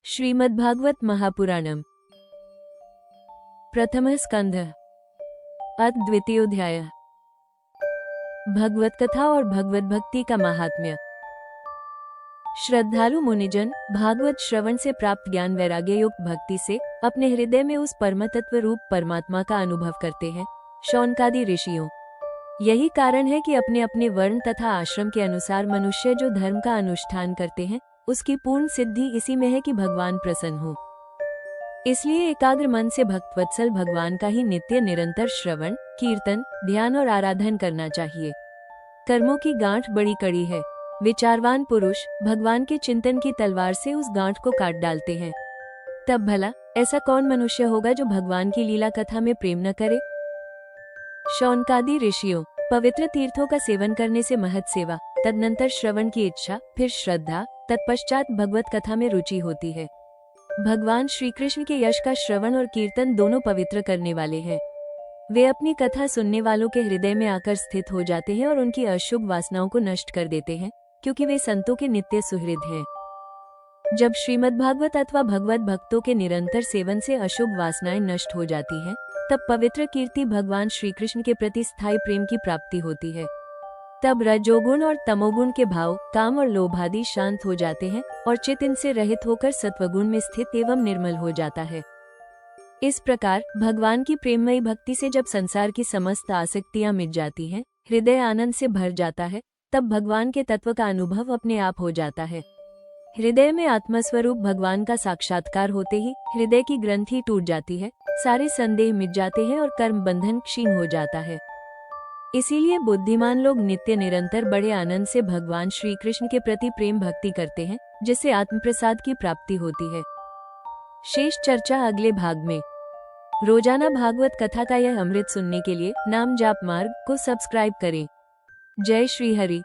श्रीमद्भागवत महापुराणम प्रथम स्कंध अथ द्वितीयोध्याय। भगवत कथा और भगवत भक्ति का महात्म्य। श्रद्धालु मुनिजन भागवत श्रवण से प्राप्त ज्ञान वैराग्य युक्त भक्ति से अपने हृदय में उस परम तत्व रूप परमात्मा का अनुभव करते हैं। शौनकादि ऋषियों, यही कारण है कि अपने अपने वर्ण तथा आश्रम के अनुसार मनुष्य जो धर्म का अनुष्ठान करते हैं उसकी पूर्ण सिद्धि इसी में है कि भगवान प्रसन्न हो। इसलिए एकाग्र मन से भक्तवत्सल भगवान का ही नित्य निरंतर श्रवण, कीर्तन, ध्यान और आराधन करना चाहिए। कर्मों की गांठ बड़ी कड़ी है। विचारवान पुरुष भगवान के चिंतन की तलवार से उस गांठ को काट डालते हैं। तब भला ऐसा कौन मनुष्य होगा जो भगवान की लीला कथा में प्रेम न करे। शौनकादि ऋषियों, पवित्र तीर्थों का सेवन करने से महत् सेवा, तदनंतर श्रवण की इच्छा, फिर श्रद्धा, तत्पश्चात भगवत कथा में रुचि होती है। भगवान श्री कृष्ण के यश का श्रवण और कीर्तन दोनों पवित्र करने वाले हैं। वे अपनी कथा सुनने वालों के हृदय में आकर स्थित हो जाते हैं और उनकी अशुभ वासनाओं को नष्ट कर देते हैं, क्योंकि वे संतों के नित्य सुहृद हैं। जब श्रीमद्भागवत अथवा भगवत भक्तों के निरंतर सेवन से अशुभ वासनाएं नष्ट हो जाती हैं, तब पवित्र कीर्ति भगवान श्री कृष्ण के प्रति स्थायी प्रेम की प्राप्ति होती है। तब रजोगुण और तमोगुण के भाव, काम और लोभ आदि शांत हो जाते हैं और चित्त इनसे रहित होकर सत्वगुण में स्थित एवं निर्मल हो जाता है। इस प्रकार भगवान की प्रेममयी भक्ति से जब संसार की समस्त आसक्तियां मिट जाती हैं, हृदय आनंद से भर जाता है, तब भगवान के तत्व का अनुभव अपने आप हो जाता है। हृदय में आत्मस्वरूप भगवान का साक्षात्कार होते ही हृदय की ग्रंथि टूट जाती है, सारे संदेह मिट जाते हैं और कर्म बंधन क्षीण हो जाता है। इसीलिए बुद्धिमान लोग नित्य निरंतर बड़े आनंद से भगवान श्री कृष्ण के प्रति प्रेम भक्ति करते हैं, जिससे आत्म प्रसाद की प्राप्ति होती है। शेष चर्चा अगले भाग में। रोजाना भागवत कथा का यह अमृत सुनने के लिए नाम जाप मार्ग को सब्सक्राइब करें। जय श्री हरि।